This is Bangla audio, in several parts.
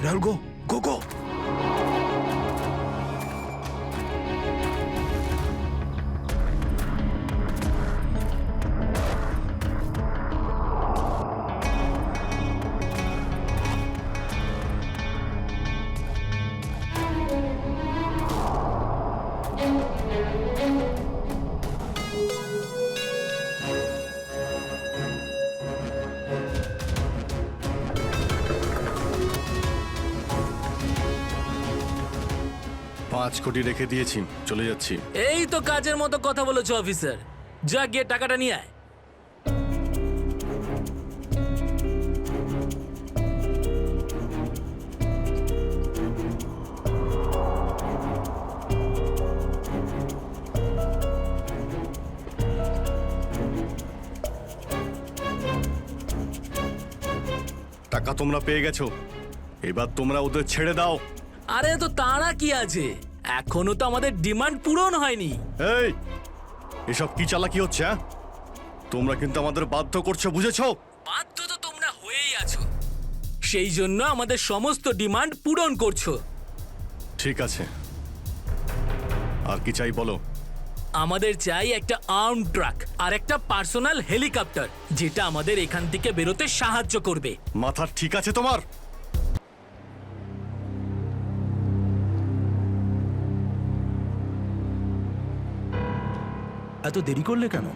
রাহুল গো গো গো। পাঁচ কোটি রেখে দিয়েছি, চলে যাচ্ছি। এই তো কাজের মতো কথা বলেছো অফিসার। যা গিয়ে টাকাটা নিয়ে আয়। টাকা তোমরা পেয়ে গেছো, এবার তোমরা ওদের ছেড়ে দাও। আরে তো তারা কি আছে, এখনো তো আমাদের ডিমান্ড পূরণ হয়নি। এই এসব কি চালাকি হচ্ছে? হ্যাঁ, তোমরা কিন্তু আমাদের বাধ্য করছো, বুঝেছো? বাধ্য তো তোমরা হয়েই আছো, সেই জন্য আমাদের সমস্ত ডিমান্ড পূরণ করছো। ঠিক আছে, আর কি চাই বলো? আমাদের চাই একটা আর্ম ট্রাক আর একটা পার্সোনাল হেলিকপ্টার, যেটা আমাদের এখান থেকে বেরোতে সাহায্য করবে। মাথা ঠিক আছে তোমার? এত দেরি করলে কেন?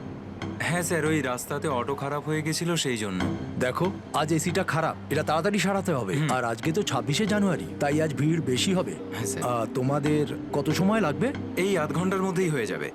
হ্যাঁ স্যার, ওই রাস্তাতে অটো খারাপ হয়ে গেছিল সেই জন্য। দেখো, আজ এসিটা খারাপ, এটা তাড়াতাড়ি সারাতে হবে। আর আজকে তো 26শে জানুয়ারি, তাই আজ ভিড় বেশি হবে। হ্যাঁ, স্যার। তোমাদের কত সময় লাগবে? এই আধ ঘন্টার মধ্যেই হয়ে যাবে।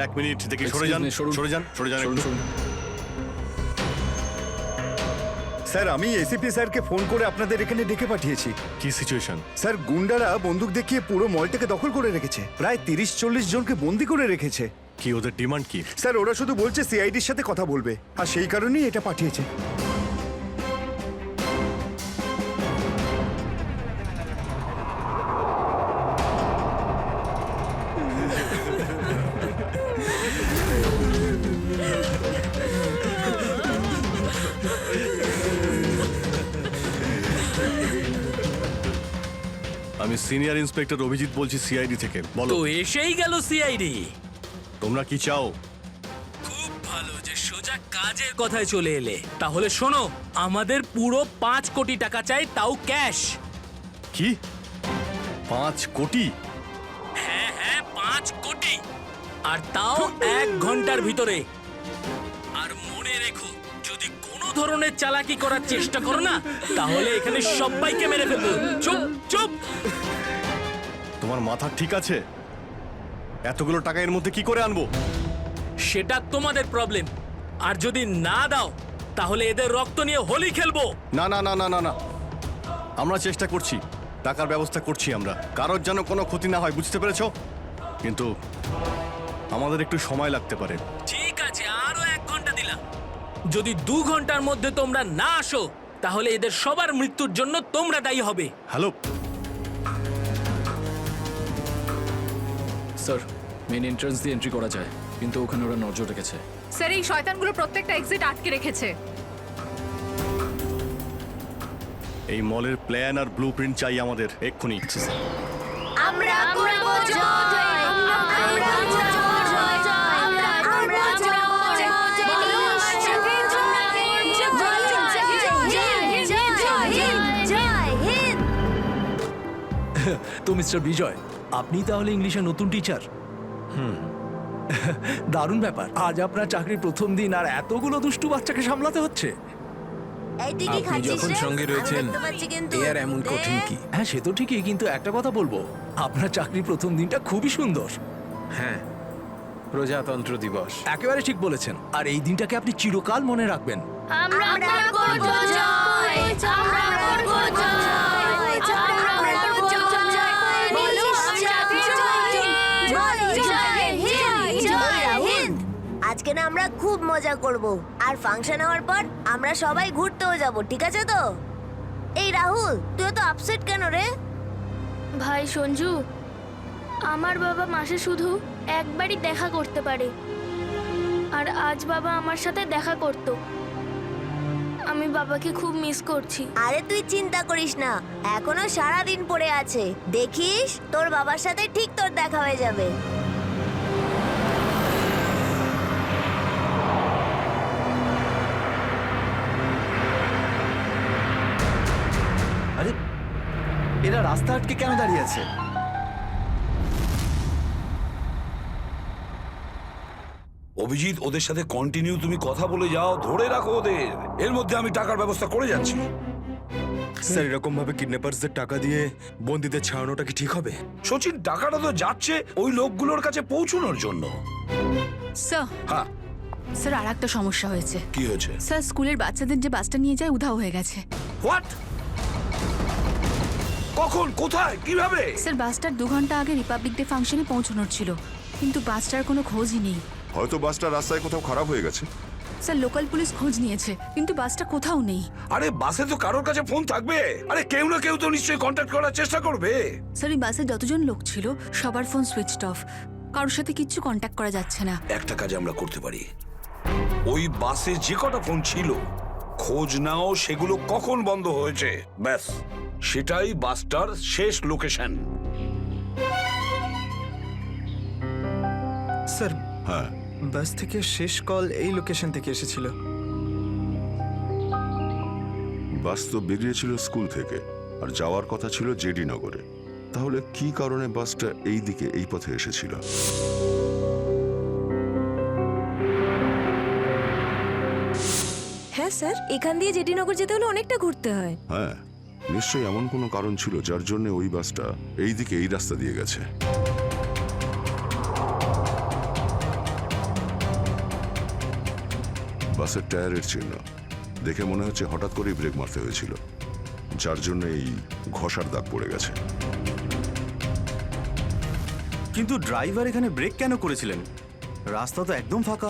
এক মিনিট দেখি, সরে যান, সরে যান, সরে যান একটু। স্যার, আমি এসিপি স্যারকে ফোন করে আপনাদের এখানে ডেকে পাঠিয়েছি। কি সিচুয়েশন? স্যার, গুন্ডারা বন্দুক দেখিয়ে পুরো মলটাকে দখল করে রেখেছে, প্রায় 30-40 জনকে বন্দি করে রেখেছে। কি ওদের ডিমান্ড কি? স্যার, ওরা শুধু বলছে সিআইডির সাথে কথা বলবে, আর সেই কারণেই এটা পাঠিয়েছে। আমি সিনিয়র ইন্সপেক্টর অভিজিৎ বলছি, সিআইডি থেকে। বলো, তো এসেই গেল সিআইডি। তোমরা কি চাও? খুব ভালো যে সোজা কাজের কথায় চলে এলে। তাহলে শোনো, আমাদের পুরো 5 কোটি টাকা চাই, তাও ক্যাশ। কি 5 কোটি? হ্যাঁ হ্যাঁ, 5 কোটি, আর তাও 1 ঘন্টার ভিতরে। আর মনে রেখো, যদি কোনো ধরনের চালাকি করার চেষ্টা করো না, তাহলে এখানে সবাইকে মেরে ফেলবো। চুপ চুপ। তোমার মাথা ঠিক আছে? এতগুলো টাকা এর মধ্যে কি করে আনবো? সেটা তোমাদের প্রবলেম। আর যদি না দাও, তাহলে এদের রক্ত নিয়ে হোলি খেলবো। না না না না না না, আমরা চেষ্টা করছি, টাকার ব্যবস্থা করছি আমরা, কারোর যেন কোনো ক্ষতি না হয়, বুঝতে পেরেছো? কিন্তু আমাদের একটু সময় লাগতে পারে। ঠিক আছে, আরো 1 ঘন্টা দিলাম। যদি 2 ঘন্টার মধ্যে তোমরা না আসো, তাহলে এদের সবার মৃত্যুর জন্য তোমরা দায়ী হবে। হ্যালো স্যার, মেন এন্ট্রান্স দিয়ে এন্ট্রি করা যায়, কিন্তু ওখানে ওরা নজর রেখেছে। স্যার, এই শয়তানগুলো প্রত্যেকটা এক্সিট আটকে রেখেছে। এই মলের প্ল্যান আর ব্লুপ্রিন্ট চাই আমাদের এক্ষুনি। আমরা করব জয়, আমরা করব জয়, আমরা করব জয়, বলো সাথে জয় হিন্দ। তো মিস্টার বিজয়, আপনি তাহলে ইংলিশের নতুন টিচার? দারুণ ব্যাপার, আজ আপনার চাকরির প্রথম দিন আর এতগুলো দুষ্টু বাচ্চাকে সামলাতে হচ্ছে। আপনি যখন সঙ্গে রয়েছেন, এ আর এমন কঠিন কি? হ্যাঁ, সে তো ঠিকই, কিন্তু একটা কথা বলবো, আপনার চাকরির প্রথম দিনটা খুবই সুন্দর। হ্যাঁ, প্রজাতন্ত্র দিবস। একেবারে ঠিক বলেছেন, আর এই দিনটাকে আপনি চিরকাল মনে রাখবেন। আমরা করব জয়, আমরা করব জয়, আমরা করব জয়, বলো সাথে জয়, জয় হিন্দ, জয় হিন্দ। আজকে না আমরা খুব মজা করব, আর ফাংশন হওয়ার পর আমরা সবাই ঘুরতেও যাব, ঠিক আছে তো? এই রাহুল, তুই তো আপসেট কেন রে? ভাই সঞ্জু, আমার বাবা মাসে শুধু একবারই দেখা করতে পারে, আর আজ বাবা আমার সাথে দেখা করত। আমি বাবাকে খুব মিস করছি। আরে তুই চিন্তা করিস না, এখনো সারা দিন পড়ে আছে, দেখিস তোর বাবার সাথে ঠিক তোর দেখা হয়ে যাবে। আরে এরা রাস্তা আটকে কেন দাঁড়িয়ে আছে? অভিজিৎ, ওদের সাথে কন্টিনিউ তুমি কথা বলে যাও, ধরে রাখো ওদের। এর মধ্যে আমি টাকার ব্যবস্থা করে যাচ্ছি। স্যার, এরকম ভাবে কিডন্যাপার্সদের টাকা দিয়ে বন্দীদের ছাড়ানোটা কি ঠিক হবে? সচিন, টাকাটা তো যাচ্ছে ওই লোকগুলোর কাছে পৌঁছানোর জন্য। স্যার, হ্যাঁ, স্যার আর একটা সমস্যা হয়েছে। কি হয়েছে? স্যার, স্কুলের বাচ্চাদের যে বাসটা নিয়ে যায় উধাও হয়ে গেছে। হোয়াট? কখন, কোথায়, কিভাবে? স্যার, বাসটার 2 ঘন্টা আগে রিপাবলিক ডে ফাংশনে পৌঁছানোর ছিল, কিন্তু বাসটার কোনো খোঁজই নেই। হয়তো বাসটা রাস্তায় কোথাও খারাপ হয়ে গেছে। স্যার, লোকাল পুলিশ খোঁজ নিয়েছে, কিন্তু বাসটা কোথাও নেই। আরে বাসে তো কারোর কাছে ফোন থাকবে। আরে কেউ না কেউ তো নিশ্চয়ই কন্ট্যাক্ট করার চেষ্টা করবে। স্যার, এই বাসে যতজন লোক ছিল সবার ফোন সুইচড অফ, কারোর সাথে কিচ্ছু কন্ট্যাক্ট করা যাচ্ছে না। একটা কাজ আমরা করতে পারি, ওই বাসে যে কটা ফোন ছিল খোঁজ নাও সেগুলো কখন বন্ধ হয়েছে, ব্যাস সেটাই বাসটার শেষ লোকেশন। স্যার, হ্যাঁ, বাস থেকে শেষ কল এই লোকেশন থেকে এসেছিল। বাস তো বেরিয়েছিল স্কুল থেকে আর যাওয়ার কথা ছিল জেডি নগরে। তাহলে কি কারণে বাসটা এই দিকে এই পথে এসেছিল? হ্যাঁ স্যার, এখান দিয়ে জেডি নগর যেতে হলে অনেকটা ঘুরতে হয়। হ্যাঁ, নিশ্চয়ই এমন কোনো কারণ ছিল যার জন্য ওই বাসটা এই দিকে এই রাস্তা দিয়ে গেছে। বাসের টায়ারের চিহ্ন দেখে মনে হচ্ছে হঠাৎ করেই ব্রেক মারতে হয়েছিল, যার জন্য এই ঘষার দাগ পড়ে গেছে। কিন্তু ড্রাইভার এখানে ব্রেক কেন করেছিলেন? রাস্তা তো একদম ফাঁকা।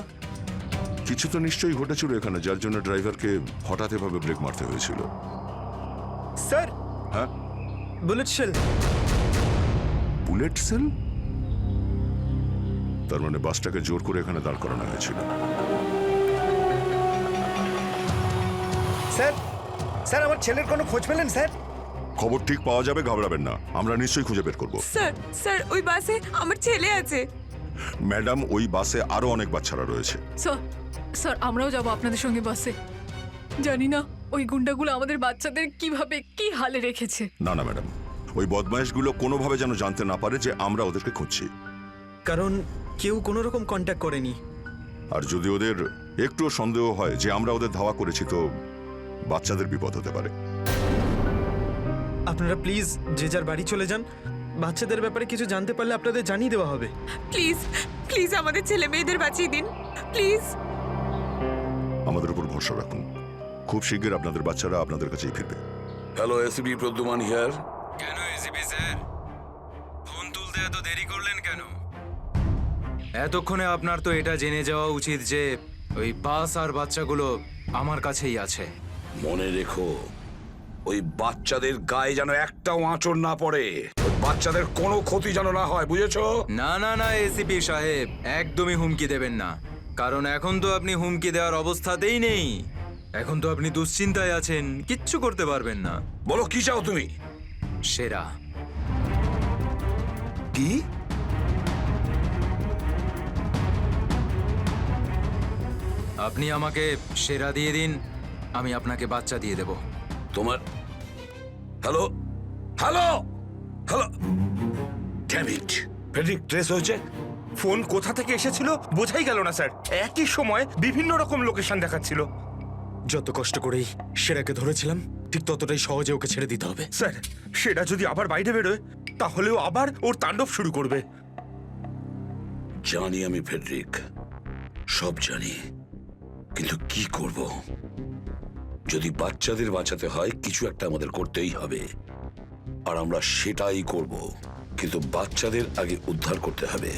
কিছু তো নিশ্চয়ই ঘটেছিল এখানে, যার জন্য ড্রাইভারকে হঠাৎ এভাবে ব্রেক মারতে হয়েছিল। স্যার, হ্যাঁ, বুলেট শেল। Bullet sell? তার মানে বাসটাকে জোর করে এখানে দাঁড় করানো হয়েছিল। স্যার, স্যার আমার ছেলের কোনো খোঁজ পেলেন স্যার? খবর ঠিক পাওয়া যাবে, ঘাবড়াবেন না, আমরা নিশ্চয়ই খুঁজে বের করব। স্যার, স্যার ওই বাসে আমার ছেলে আছে। ম্যাডাম, ওই বাসে আরো অনেক বাচ্চারা রয়েছে। স্যার, স্যার আমরাও যাব আপনাদের সঙ্গে বাসে। জানি না ওই গুন্ডাগুলো আমাদের বাচ্চাদের কিভাবে কি হালে রেখেছে। না না ম্যাডাম, ওই বদমাইশগুলো কোনোভাবে যেন জানতে না পারে যে আমরা ওদেরকে খুঁজছি। কারণ কেউ কোনো রকম কন্ট্যাক্ট করেনি। আর যদি ওদের একটুও সন্দেহ হয় যে আমরা ওদের ধাওয়া করেছি, তো বাচ্চাদের বিপদ হতে পারে। আপনারা প্লিজ যে যার বাড়ি চলে যান। বাচ্চাদের ব্যাপারে কিছু জানতে পারলে আপনাদের জানিয়ে দেওয়া হবে। প্লিজ, প্লিজ আমাদের ছেলে মেয়েদের বাঁচিয়ে দিন, প্লিজ। আমাদের উপর ভরসা রাখুন, খুব শীঘ্র আপনাদের বাচ্চারা আপনাদের কাছেই ফিরবে। Hello, ACP Pradyuman here. কেন এসিপি স্যার, ফোন তুলতে এত দেরি করলেন কেন? এতক্ষণে আপনার তো এটা জেনে যাওয়া উচিত যে ওই বাস আর বাচ্চাগুলো আমার কাছেই আছে। মনে রেখো, ওই বাচ্চাদের গায়ে যেন একটাও আঁচড় না পড়ে, ওই বাচ্চাদের কোনো ক্ষতি যেন না হয়, বুঝেছো? না না না এসিপি সাহেব, একদমই হুমকি দেবেন না, কারণ এখন তো আপনি হুমকি দেওয়ার অবস্থাতেই নেই। এখন তো আপনি দুশ্চিন্তায় আছেন, কিচ্ছু করতে পারবেন না। বলো কি চাও তুমি? সেরা। কি? আপনি আমাকে সেরা দিয়ে দিন, আমি আপনাকে বাচ্চা দিয়ে দেব। তোমার hello hello hello, damn it, Friedrich trace হয়েছে। ফোন কোথা থেকে এসেছিল বোঝাই গেল না স্যার, একই সময় বিভিন্ন রকম লোকেশন দেখাচ্ছিল। যত কষ্ট করেই সেরাকে ধরেছিলাম, ঠিক ততটাই সহজে ওকে ছেড়ে দিতে হবে। স্যার, সেটা যদি আবার বাইরে বেরোয় তাহলেও আবার ওর তাণ্ডব শুরু করবে। জানি আমি ফেডরিক, সব জানি, কিন্তু কি করব? যদি বাচ্চাদের বাঁচাতে হয় কিছু একটা আমাদের করতেই হবে, আর আমরা সেটাই করব, কিন্তু বাচ্চাদের আগে উদ্ধার করতে হবে।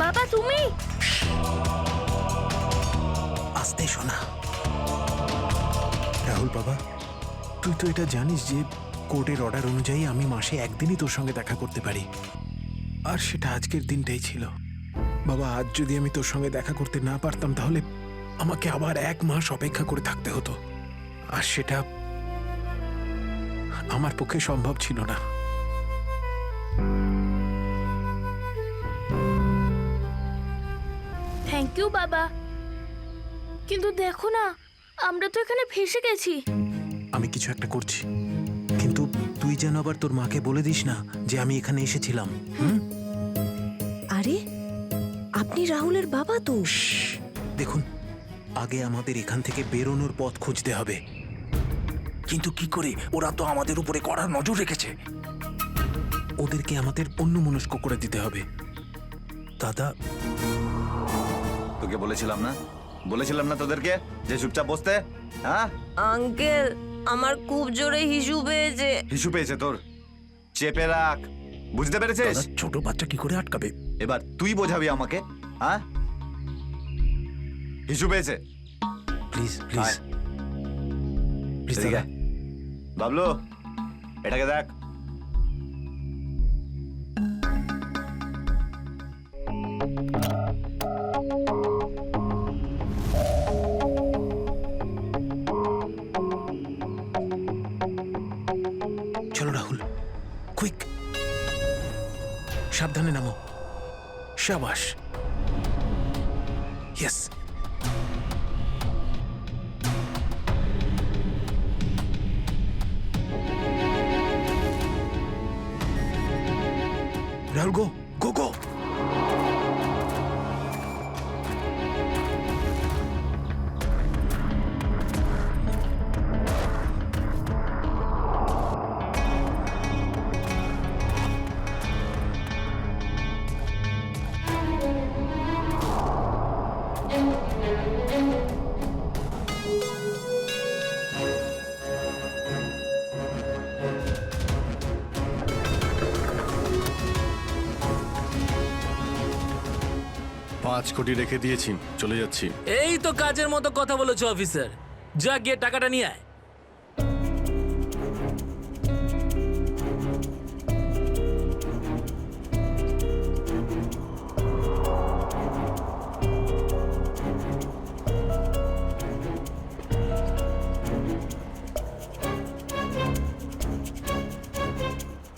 বাবা তুমি আসতে শোনা। রাহুল বাবা, তুই তো এটা জানিস যে কোর্টের অর্ডার অনুযায়ী আমি মাসে একদিনই তোর সঙ্গে দেখা করতে পারি, আর সেটা আজকের দিনটাই ছিল। বাবা, আজ যদি আমি তোর সঙ্গে দেখা করতে না পারতাম তাহলে আমাকে আবার 1 মাস অপেক্ষা করে থাকতে হতো, আর সেটা আমার পক্ষে সম্ভব ছিল না। থ্যাংক ইউ বাবা, কিন্তু দেখো না আমরা তো এখানে ফেসে গেছি। আমি কিছু একটা করছি, কিন্তু তুই যেন আবার তোর মাকে বলে দিস না যে আমি এখানে এসেছিলাম। আরে আপনি রাহুলের বাবা তো। দেখুন, আগে আমাদের এখান থেকে বেরোনোর পথ খুঁজতে হবে। কিন্তু কি করে? ওরা তো আমাদের উপরে কড়া নজর রেখেছে। ওদেরকে আমাদের অন্যমনস্ক করে দিতে হবে। দাদা, তোকে বলেছিলাম না তোদেরকে যে চুপচাপ বসতে? হ্যাঁ আঙ্কেল, আমার খুব জোরে হিসু পেয়েছে। হিসু পেয়েছে তোর? চেপে রাখ, বুঝতে পেরেছিস? ছোট বাচ্চা কি করে আটকাবে? এবার তুই বোঝাবি আমাকে। হ্যাঁ, হিসু পেয়েছে? প্লিজ প্লিজ প্লিজ দাদা। বাবলু, এটাকে দেখ। চলো রাহুল, কুইক, সাবধানে নামো। শাবাশ, ইয়েস। রাহুল, গো গো গো। $5 কোটি রেখে দিয়েছি, চলে যাচ্ছি। এই তো কাজের মতো কথা বলেছো অফিসার, যা গিয়ে টাকাটা নিয়ে আয়।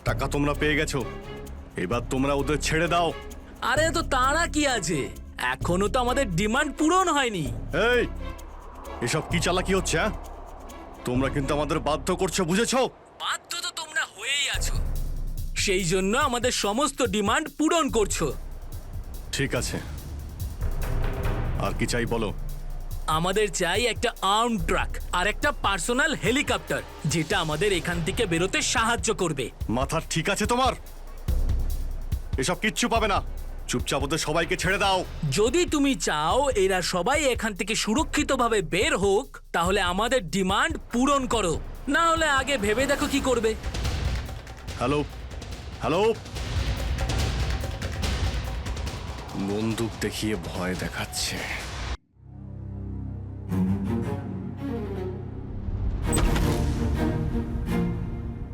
টাকা তোমরা পেয়ে গেছো, এবার তোমরা ওদের ছেড়ে দাও। আরে তো তারা কি আছে, এখনো তো আমাদের ডিমান্ড পূরণ হয়নি। এই, এসব কি চালাকি হচ্ছে? হ্যাঁ, তোমরা কিন্তু আমাদের বাধ্য করছো, বুঝেছো? বাধ্য তো তোমরা হয়েই আছো, সেই জন্য আমাদের সমস্ত ডিমান্ড পূরণ করছো। ঠিক আছে, আর কি চাই বলো? আমাদের চাই একটা আর্ম ট্রাক আর একটা পার্সোনাল হেলিকপ্টার, যেটা আমাদের এখান থেকে বেরোতে সাহায্য করবে। মাথা ঠিক আছে তোমার? এসব কিচ্ছু পাবে না, চুপচাপ ওদের সবাইকে ছেড়ে দাও। যদি তুমি চাও এরা সবাই এখান থেকে সুরক্ষিতভাবে বের হোক, তাহলে আমাদের ডিমান্ড পূরণ করো, না হলে আগে ভেবে দেখো কি করবে। হ্যালো হ্যালো, বন্দুক দেখিয়ে ভয় দেখাচ্ছে।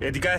এদিকে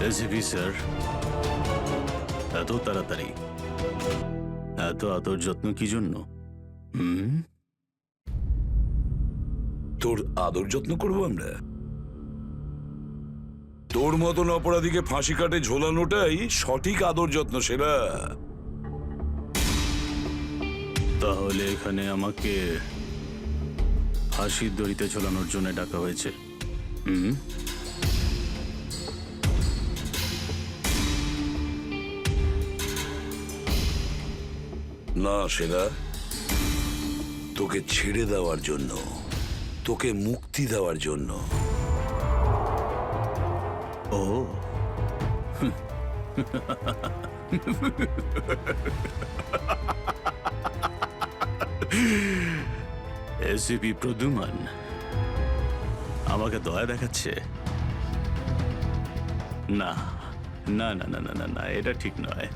এসিপি স্যার, এত তাড়াতাড়ি এত আদর যত্ন কি জন্য? তোর আদর যত্ন করবো আমরা? তোর মতন অপরাধীকে ফাঁসি কাটে ঝোলানোটাই সঠিক আদর যত্ন সেরা। তাহলে এখানে আমাকে ফাঁসির দড়িতে ঝোলানোর জন্য ডাকা হয়েছে? না সেরা, তোকে ছেড়ে দেওয়ার জন্য, তোকে মুক্তি দেওয়ার জন্য। ও এসিপি প্রদ্যুমান আমাকে দয়া দেখাচ্ছে? না না না না না না না, এটা ঠিক নয়।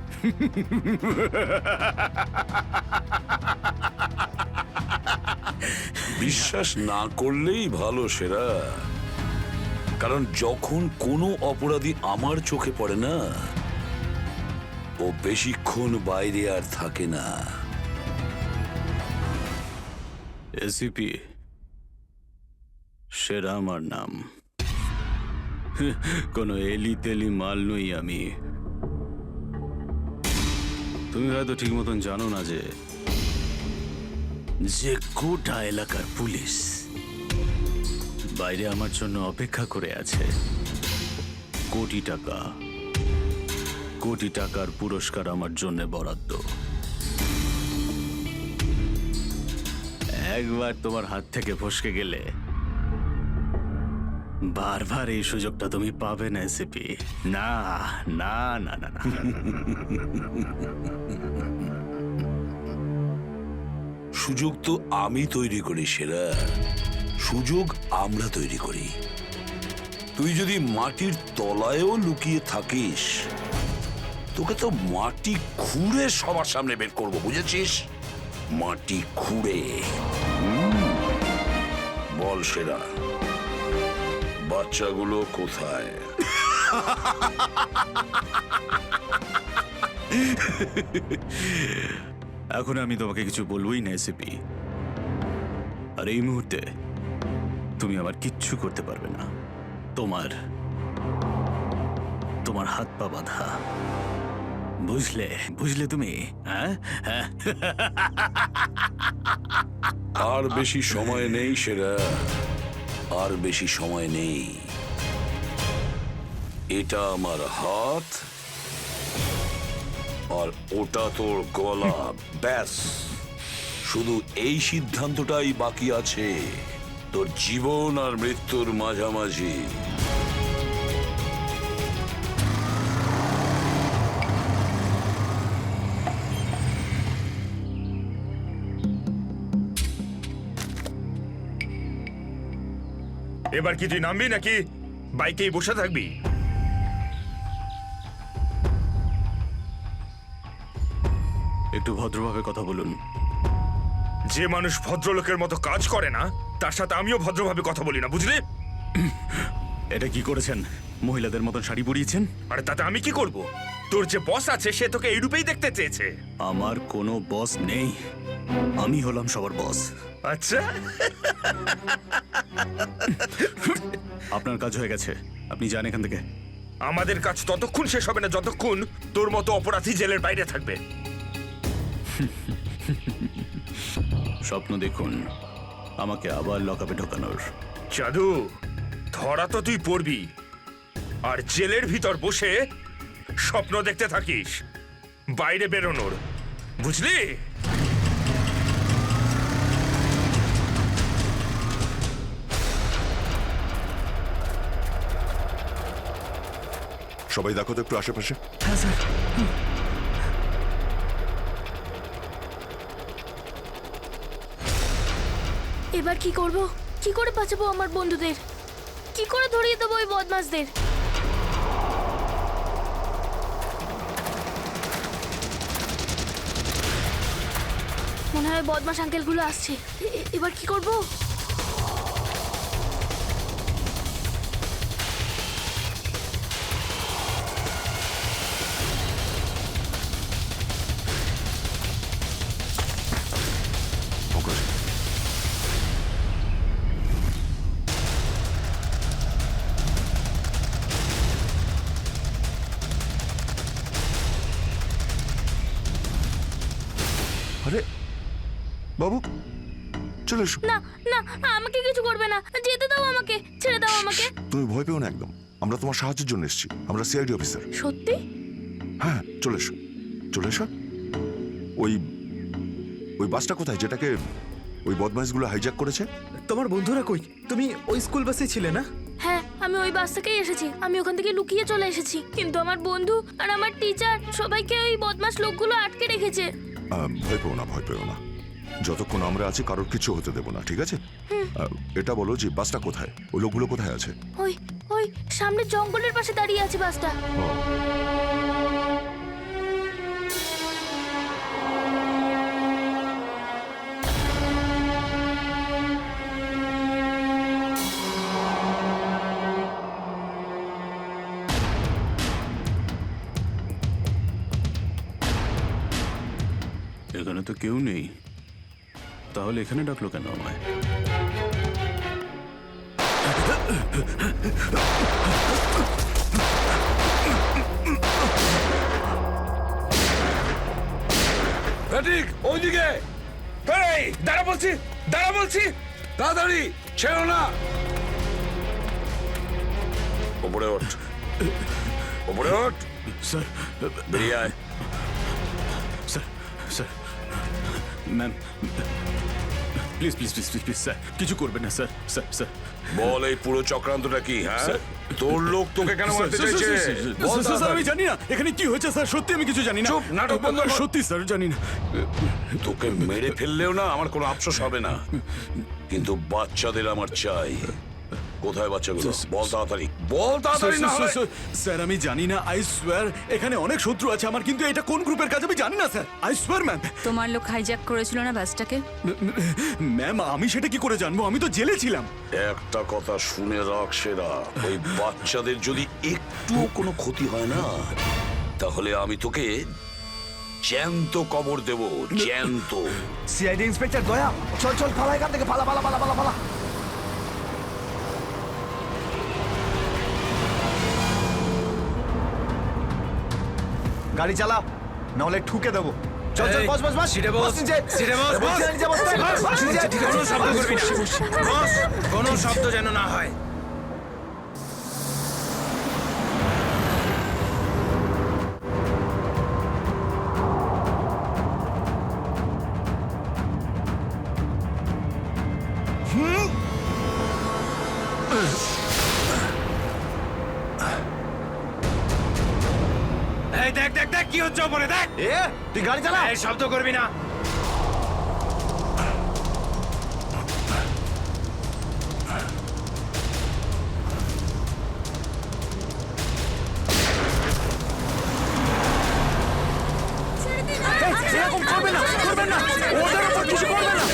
বিশ্বাস না করলেই ভালো সেরা, কারণ যখন কোনো অপরাধী আমার চোখে পড়ে না, ও বেশিক্ষণ বাইরে আর থাকে না। এসিপি সেরা আমার নাম, কোনো এলি তেলি মাল নই আমি। তুমি হয়তো ঠিক মতন জানো না যে গোটা এলাকার পুলিশ বাইরে আমার জন্য অপেক্ষা করে আছে। কোটি টাকার পুরস্কার আমার জন্য বরাদ্দ। একবার তোমার হাত থেকে ফসকে গেলে বারবার এই সুযোগটা তুমি পাবে না এসিপি। না না না না না। সুযোগ তো আমি তৈরি করি সেরা, সুযোগ আমরা তৈরি করি। তুই যদি মাটির তলায়ও লুকিয়ে থাকিস, তোকে তো মাটি খুঁড়ে সবার সামনে বের করবো, বুঝেছিস? মাটি খুঁড়ে। বল সেরা, বাচ্চাগুলো কোথায়? এখন আমি তোমাকে কিছু বলবোই না এসিপি, আর এই মুহূর্তে তুমি আমার কিচ্ছু করতে পারবে না। তোমার হাত পা বাঁধা, বুঝলে তুমি? হ্যাঁ, আর বেশি সময় নেই সেরা, আর বেশি সময় নেই। এটা আমার হাত, আর ওটা তোর গলা। ব্যাস, শুধু এই সিদ্ধান্তটাই বাকি আছে, তোর জীবন আর মৃত্যুর মাঝামাঝি। এবার কি তুই নামবি নাকি বাইকেই বসে থাকবি? একটু ভদ্রভাবে কথা বলুন। যে মানুষ ভদ্রলোকের মতো কাজ করে না, তার সাথে আমিও ভদ্রভাবে কথা বলি না, বুঝলি? এটা কি করেছেন? মহিলাদের মতন শাড়ি পরিয়েছেন? আরে তাতে আমি কি করব? তোর যে বস আছে সে তোকে এই রূপেই দেখতে চেয়েছে। আমার কোনো বস নেই, আমি হলাম সবার বস। আচ্ছা, আপনার কাজ হয়ে গেছে, আপনি যান এখান থেকে। আমাদের কাজ ততক্ষণ শেষ হবে না যতক্ষণ তোর মতো অপরাধী জেলের বাইরে থাকবে। স্বপ্ন দেখুন আমাকে আবার লকআপে ঢোকানোর। জাদু, ধরা তো তুই পড়বি, আর জেলের ভিতর বসে স্বপ্ন দেখতে থাকিস বাইরে বেরোনোর, বুঝলি? সবাই দেখো তো একটু আশেপাশে। হ্যাঁ স্যার। এবার কি করব? কি করে বাঁচাবো আমার বন্ধুদের? কি করে ধরিয়ে দেবো ওই বদমাশদের? মনে হয় বদমাশ আঙ্কেলগুলো আসছে। এবার কি করব? বাবু চলে এসো। না না, আমাকে কিছু করবে না, যেতে দাও আমাকে, ছেড়ে দাও আমাকে। তুমি ভয় পেও না একদম, আমরা তোমার সাহায্যের জন্য এসেছি, আমরা সিআইডি অফিসার। সত্যি? হ্যাঁ চলে এসো, চলে এসো। ওই ওই বাসটা কোথায় যেটাকে ওই বদমাইশগুলো হাইজ্যাক করেছে? তোমার বন্ধুরা কই? তুমি ওই স্কুল বাসে ছিলে না? হ্যাঁ, আমি ওই বাস থেকেই এসেছি। আমি ওখান থেকে লুকিয়ে চলে এসেছি, কিন্তু আমার বন্ধু আর আমার টিচার সবাইকে ওই বদমাশ লোকগুলো আটকে রেখেছে। ভয় পেও না, ভয় পেও না, যতক্ষণ আমরা আছি কারোর কিছু হতে দেবো না, ঠিক আছে? এটা বলো যে বাসটা কোথায়, ওই লোকগুলো কোথায় আছে? ওই ওই সামনে জঙ্গলের পাশে দাঁড়িয়ে আছে বাসটা। এখানে তো কেউ নেই, তাহলে এখানে ডাকলো কেন আমায়? ঠিক ওইদিকে। এই দাঁড়া বলছি, দাঁড়া বলছি, তাড়াতাড়ি ছেড়ো না। ওপরে ওঠ, ওপরে ওঠ। স্যার বেরিয়ে আয়। Sir sir ma'am please please please please please sir, কিছু করবেন না স্যার। স্যার স্যার বল এই পুরো চক্রান্তটা কি? হ্যাঁ, তোর লোক তোকে কেন মারতে চাইছে? বল স্যার, আমি জানি না এখানে কি হয়েছে স্যার, সত্যি আমি কিছু জানি না। চুপ, নাটক বন্ধ কর। সত্যি স্যার জানি না। তোকে মেরে ফেললেও না আমার কোনো আফসোস হবে না, কিন্তু বাচ্চাদের আমার চাই। কোথায় বাচ্চাগুলো? বল তাড়াতাড়ি, বল তাড়াতাড়ি। না হলে স্যার আমি জানি না, আই সোয়ার এখানে অনেক শত্রু আছে আমার, কিন্তু এটা কোন গ্রুপের কাজ আমি জানি না স্যার, আই সোয়ার ম্যাম। তোমার লোক হাইজ্যাক করেছিল না বাসটাকে? ম্যাম আমি সেটা কি করে জানবো, আমি তো জেলে ছিলাম। একটা কথা শুনে রাখ সেরা, ওই বাচ্চাদের যদি একটুও কোনো ক্ষতি হয় না, তাহলে আমি তোকে জ্যান্ত কবর দেব, জ্যান্ত। সিআইডি ইন্সপেক্টর দয়া, চল চল পালা এখান থেকে, পালা পালা পালা পালা পালা। গাড়ি চালা, নাহলে ঠুকে দেবো। চল চল, বস বস বস, সিটে বস, সিটে বস, বস নিচে বস, কোনো শব্দ করবি না বস, কোনো শব্দ যেন না হয়। এই দেখ দেখ দেখ কি হচ্ছে ওপরে, দেখ। তুই গাড়ি চালা, এই শব্দ করবি না। এরকম করবে না, করবেন না, ওদের উপর কিছু করবে না।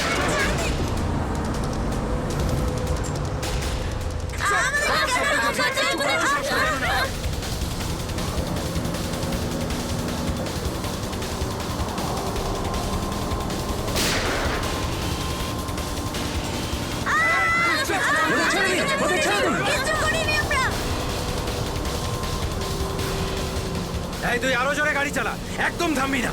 এই তুই আরো জোরে গাড়ি চালা, একদম থামবি না।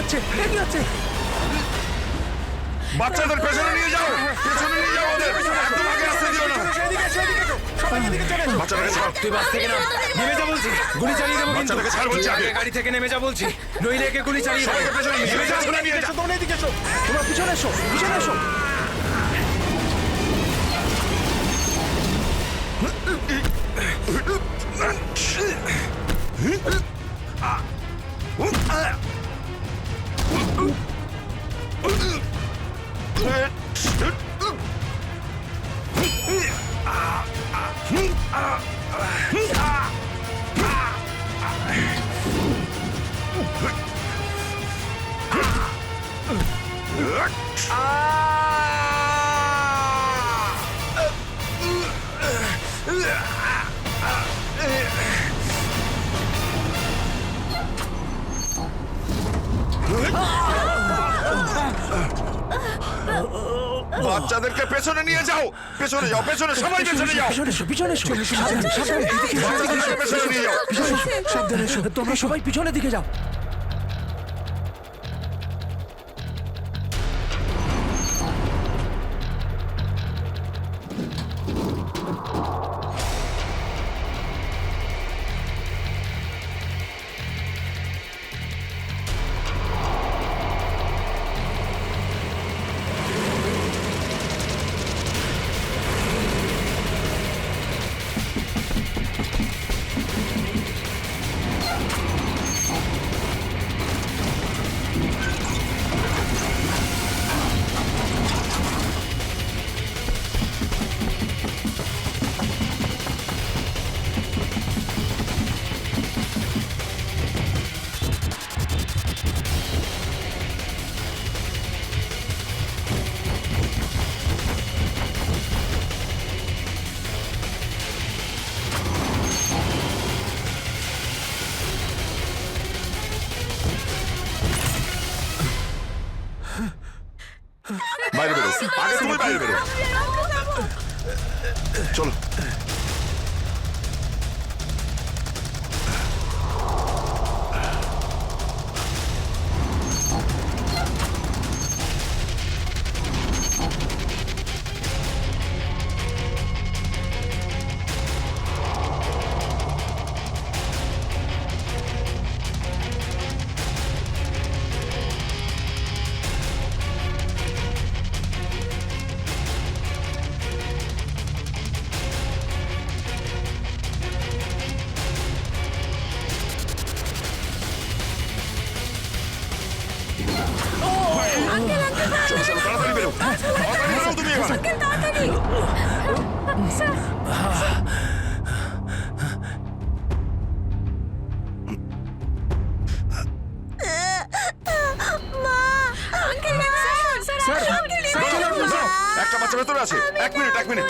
হচ্ছে বাচ্চাদের পেছনে নিয়ে যাও, পেছনে নিয়ে যাও ওদের, একদম আগে আসতে দিও না। বাচ্চাটাকে ছাড়, তুই বাস থেকে নাম, নেমে যা বলছি, গুলি চালিয়ে দেবো কিন্তু। বাচ্চাটাকে ছাড় বলছি আগে। গাড়ি থেকে নেমে যা বলছি, নইলে একে গুলি চালিয়ে দেবো। সবাইকে পেছনে নিয়ে যাও, পেছনে নিয়ে যাও। তোমরা এদিকে এসো, তোমরা পিছনে এসো, পিছনে এসো। বাচ্চাদেরকে পেছনে নিয়ে যাও, পেছনে যাও, পেছনে, সবাই পেছনে যাও। পিছনে এসো, পিছনে এসো। সাবধানে, সাবধানে, এদিকে এসো, এদিকে এসো। পেছনে নিয়ে যাও। পিছনে এসো, সাবধানে এসো। তোমরা সবাই পিছনের দিকে যাও। বাইরে বেরো, আগে তুমি বাইরে বেরো। চলো। চলো, চলো, তাড়াতাড়ি বেরো, তাড়াতাড়ি বেরো তুমি এবার। একটা বাচ্চা ভেতরে আছে, এক মিনিট, এক মিনিট।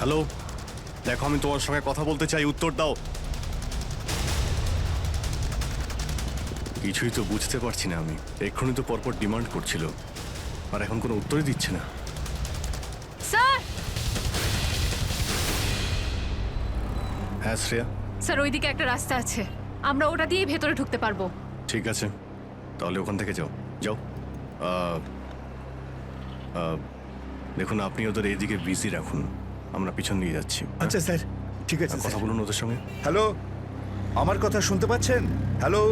হ্যালো, দেখো আমি তোমার সঙ্গে কথা বলতে চাই, উত্তর দাও। কিছুই তো বুঝতে পারছি না আমি। এক্ষুনি তো পরপর ডিমান্ড করছিল, আর এখন কোনো উত্তরই দিচ্ছে না। স্যার, হ্যাঁ শ্রেয়া, স্যার ওইদিকে একটা রাস্তা আছে, আমরা ওটা দিয়েই ভেতরে ঢুকতে পারবো। ঠিক আছে, তাহলে ওখান থেকে যাও যাও দেখুন আপনি ওদের এইদিকে বিজি রাখুন, আমরা পিছন দিয়ে যাচ্ছি। আচ্ছা স্যার, ঠিক আছে। কথা বলুন ওদের সঙ্গে। হ্যালো, আমার কথা শুনতে পাচ্ছেন? হ্যালো,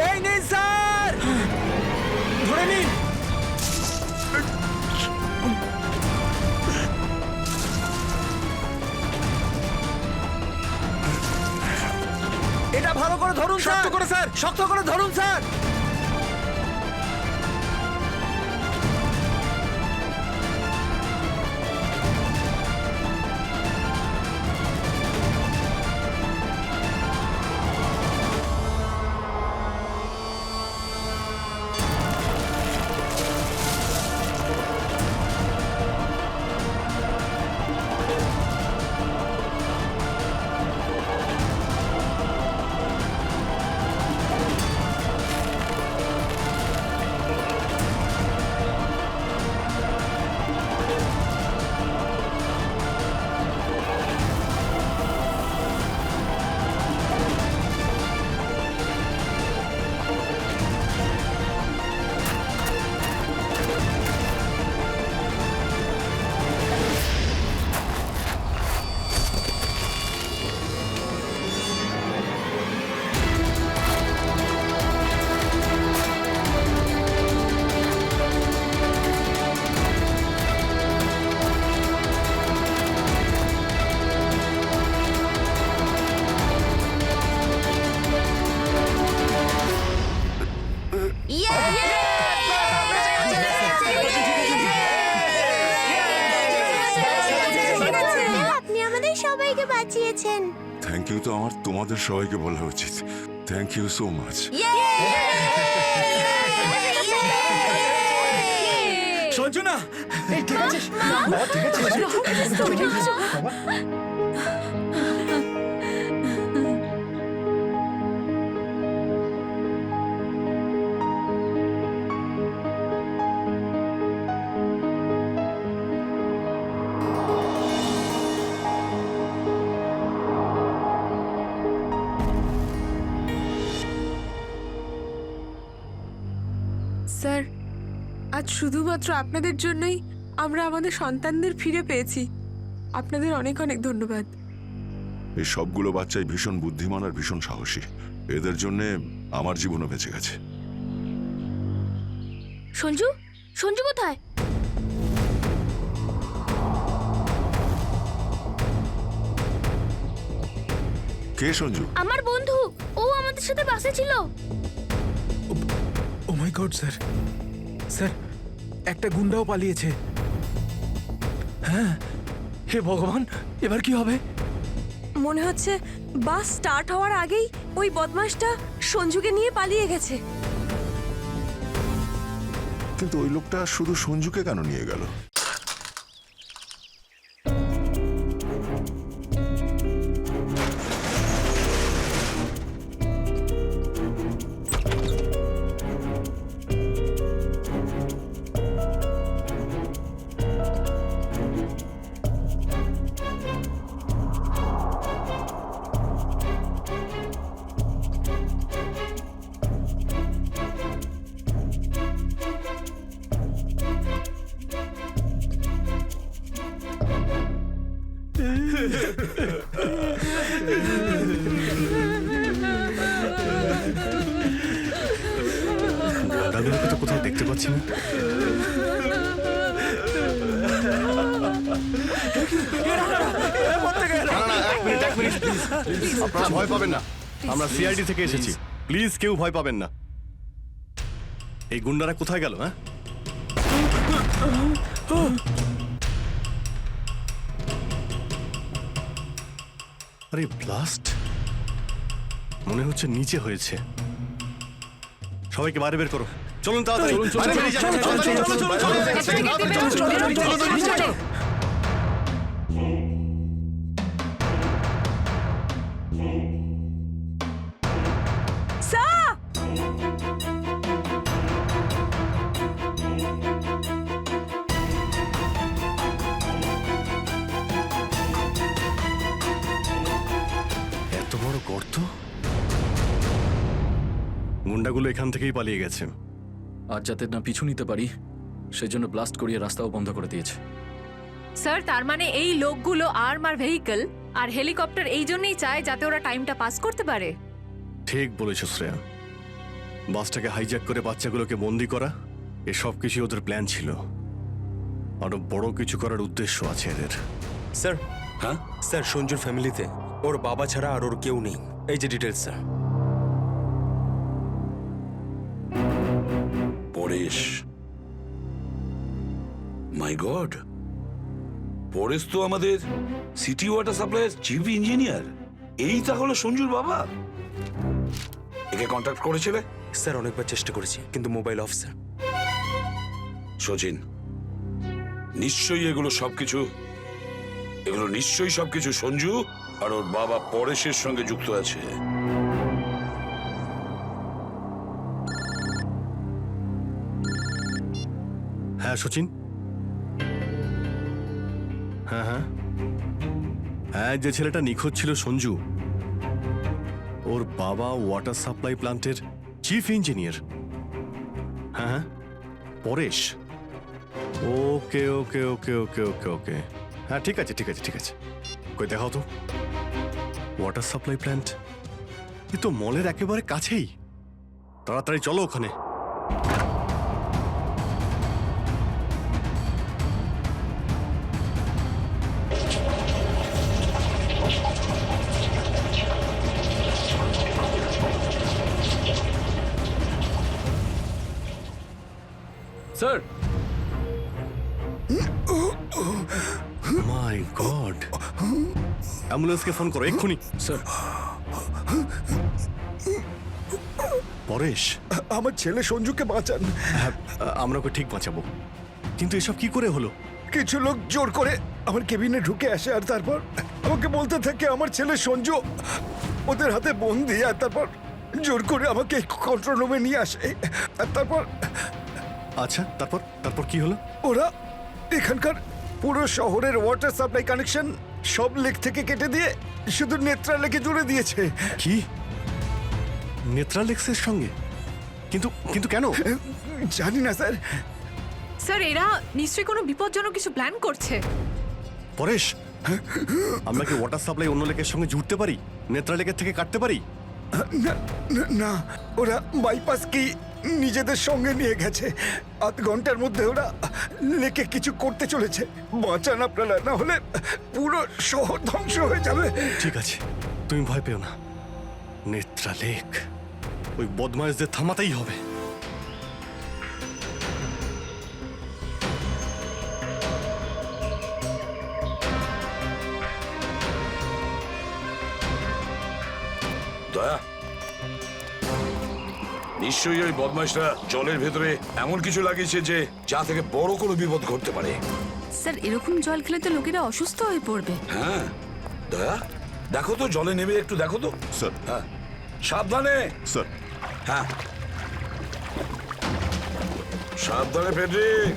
এই নিন স্যার, ধরে নিন। এটা ভালো করে ধরুন, শক্ত করে স্যার, শক্ত করে ধরুন স্যার। আপনি আমাদের সবাইকে বাঁচিয়েছেন। থ্যাংক ইউ তো আমার তোমাদের সবাইকে বলা উচিত। Thank you so much. Sanju না, ঠিক আছে বাবা, ঠিক আছে বাবা। স্যার, আজ শুধুমাত্র আপনাদের জন্যই আমরা আমাদের সন্তানদের ফিরে পেয়েছি। আপনাদের অনেক অনেক ধন্যবাদ। এই সবগুলো বাচ্চাই ভীষণ বুদ্ধিমান আর ভীষণ সাহসী। এদের জন্য আমার জীবনও বেঁচে গেছে। সঞ্জু, সঞ্জু কোথায়? কে সঞ্জু? আমার বন্ধু, ও আমাদের সাথে বাসে ছিল। ও মাই গড স্যার, স্যার একটা গুন্ডাও পালিয়েছে। হ্যাঁ, হে ভগবান, এবার কি হবে? মনে হচ্ছে বাস স্টার্ট হওয়ার আগেই ওই বদমাশটা সঞ্জুকে নিয়ে পালিয়ে গেছে। কিন্তু ওই লোকটা শুধু সঞ্জুকে কেন নিয়ে গেল? দাদুকে তো কোথাও দেখতে পাচ্ছি না। এক মিনিট প্লিজ। আপনারা ভয় পাবেন না, আমরা সিআইডি থেকে এসেছি। প্লিজ কেউ ভয় পাবেন না। এই গুন্ডারা কোথায় গেল? হ্যাঁ, আরে ব্লাস্ট মনে হচ্ছে নিচে হয়েছে। সবাইকে বাইরে বের করো, চলুন তাড়াতাড়ি। এত বড় গর্ত! গুন্ডাগুলো এখান থেকেই পালিয়ে গেছে। আজ যাতে না পিছু নিতে পারি সেজন্য ব্লাস্ট করিয়ে রাস্তাও বন্ধ করে দিয়েছে। স্যার, তার মানে এই লোকগুলো আর্মার ভেহিকল আর হেলিকপ্টার এই জন্যই চায় যাতে ওরা টাইমটা পাস করতে পারে। ঠিক বলেছ শ্রেয়া। বাসটাকে হাইজ্যাক করে বাচ্চাগুলোকে বন্দি করা, এসব কিছু ওদের প্ল্যান ছিল। আরো বড় কিছু করার উদ্দেশ্য আছে এদের। স্যার, হ্যাঁ স্যার, সঞ্জুর ফ্যামিলিতে ওর বাবা ছাড়া আর ওর কেউ নেই। এই যে ডিটেলস স্যার। পরেশ, মাই গড, পরেশ তো আমাদের সিটি ওয়াটার সাপ্লাইয়ের চিফ ইঞ্জিনিয়ার। এই তাহলে সঞ্জুর বাবা। একে কন্ট্যাক্ট করেছিলে? স্যার, অনেকবার চেষ্টা করেছি কিন্তু মোবাইল অফ স্যার। সচিন, নিশ্চয়ই এগুলো সবকিছু সঞ্জু আর ওর বাবা পরেশের সঙ্গে যুক্ত আছে। হ্যাঁ সচিন, হ্যাঁ হ্যাঁ হ্যাঁ, যে ছেলেটা নিখোঁজ ছিল সঞ্জু, ওর বাবা ওয়াটার সাপ্লাই প্ল্যান্টের চিফ ইঞ্জিনিয়ার। হ্যাঁ হ্যাঁ, পরেশ। ওকে ওকে ওকে ওকে ওকে ওকে, হ্যাঁ ঠিক আছে ঠিক আছে ঠিক আছে। কই দেখাও তো ওয়াটার সাপ্লাই প্ল্যান্ট। এ তো মলের একেবারে কাছেই। তাড়াতাড়ি চলো ওখানে। স্যার, মাই গড, অ্যাম্বুলেন্সকে ফোন করো এক্ষুনি। স্যার, পরেশ, আমার ছেলে সঞ্জুকে বাঁচান। হ্যাঁ, আমরা ওকে ঠিক বাঁচাবো, কিন্তু এসব কি করে হলো? কিছু লোক জোর করে আমার কেবিনে ঢুকে আসে আর তারপর আমাকে বলতে থাকে আমার ছেলে সঞ্জু ওদের হাতে বন্দি। আর তারপর জোর করে আমাকে কন্ট্রোল রুমে নিয়ে আসে। আর তারপর আচ্ছা, তারপর তারপর কি হলো? ওরা এখানকার পুরো শহরের ওয়াটার সাপ্লাই কানেকশন সব লেক থেকে কেটে দিয়ে শুধু নেত্রা লেকে জুড়ে দিয়েছে। কি, নেত্রালেক্সের সঙ্গে? কিন্তু কিন্তু কেন জানি না স্যার। স্যার, এরা নিশ্চয়ই কোনো বিপজ্জনক কিছু প্ল্যান করছে। পরেশ, আমরা কি ওয়াটার সাপ্লাই অন্য লেকের সঙ্গে জুড়তে পারি? নেত্রালেকের থেকে কাটতে পারি? না না, ওরা বাইপাস কি নিজেদের সঙ্গে নিয়ে গেছে। আধ ঘন্টার মধ্যে ওরা লেকে কিছু করতে চলেছে। বাঁচান আপনারা, না হলে পুরো শহর ধ্বংস হয়ে যাবে। ঠিক আছে, তুমি ভয় পেও না। নেত্রালেক, ওই বদমাইশদের থামাতেই হবে। দয়া, নিশ্চয়ই ওই বদমাইশরা জলের ভেতরে এমন কিছু লাগিয়েছে যে যা থেকে বড় কোনো বিপদ ঘটতে পারে। স্যার, এরকম জল খেলে তো লোকেরা অসুস্থ হয়ে পড়বে। হ্যাঁ দয়া, দেখো তো জলে নেমে একটু দেখো তো। স্যার। হ্যাঁ, সাবধানে। স্যার। হ্যাঁ, সাবধানে ফেডরিক।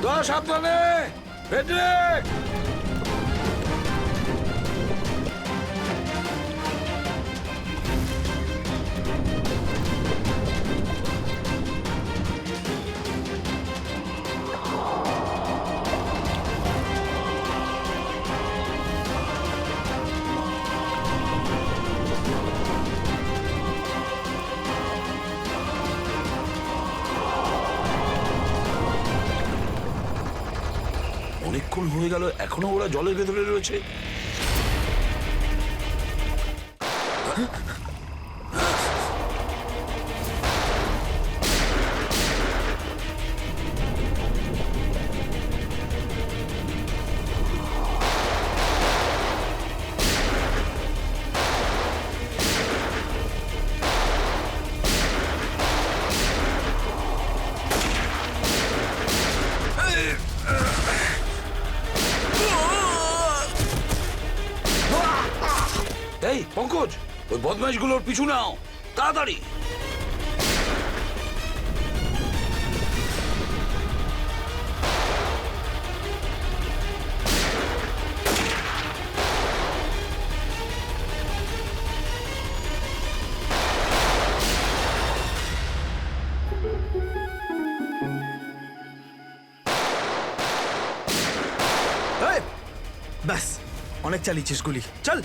দয়া, সাবধানে ফেডরিক। অনেকক্ষণ হয়ে গেল, এখনো ওরা জলের ভেতরে রয়েছে। এই পঙ্কজ, ওই বদমাইশগুলোর পিছু নাও তাড়াতাড়ি। এই, ব্যাস অনেক চালিয়েছিস গুলি, চল।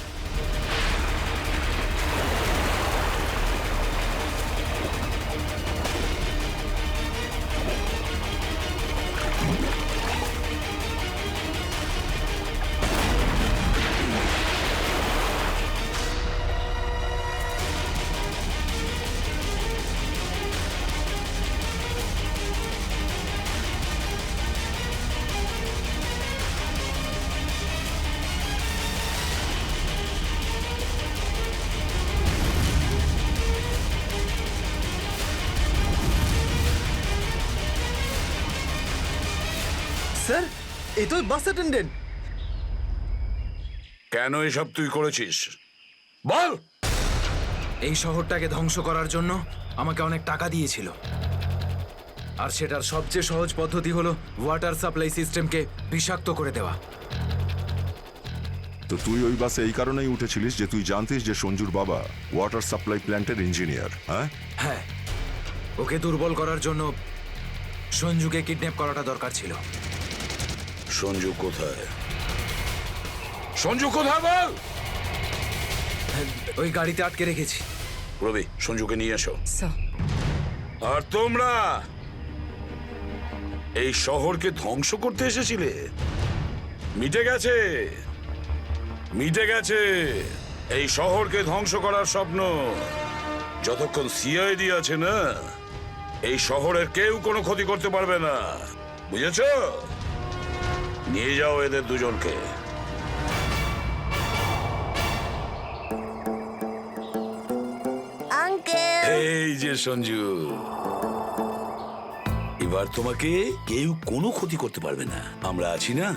স্যার, এই তো বাস অ্যাটেন্ডেন্ট। কেন এসব তুই করেছিস বল? এই শহরটাকে ধ্বংস করার জন্য আমাকে অনেক টাকা দিয়েছিল, আর সেটার সবচেয়ে সহজ পদ্ধতি হলো ওয়াটার সাপ্লাই সিস্টেমকে বিষাক্ত করে দেওয়া। তো তুই ওই বাসে এই কারণেই উঠেছিলিস যে তুই জানতিস যে সঞ্জুর বাবা ওয়াটার সাপ্লাই প্ল্যান্টের ইঞ্জিনিয়ার, হ্যাঁ? হ্যাঁ, ওকে দুর্বল করার জন্য সঞ্জুকে কিডন্যাপ করাটা দরকার ছিল। সঞ্জু কোথায়? সঞ্জু কোথায় বল? ওই গাড়িতে আটকে রেখেছি। রবি, সঞ্জুকে নিয়ে এসো। আর তোমরা এই শহরকে ধ্বংস করতে এসেছিলে? মিটে গেছে, মিটে গেছে এই শহরকে ধ্বংস করার স্বপ্ন। যতক্ষণ সিআইডি আছে না, এই শহরের কেউ কোনো ক্ষতি করতে পারবে না, বুঝেছ? নিয়ে যাও এদের দুজনকে। এই যে সঞ্জু, এবার তোমাকে কেউ কোনো ক্ষতি করতে পারবে না, আমরা আছি না?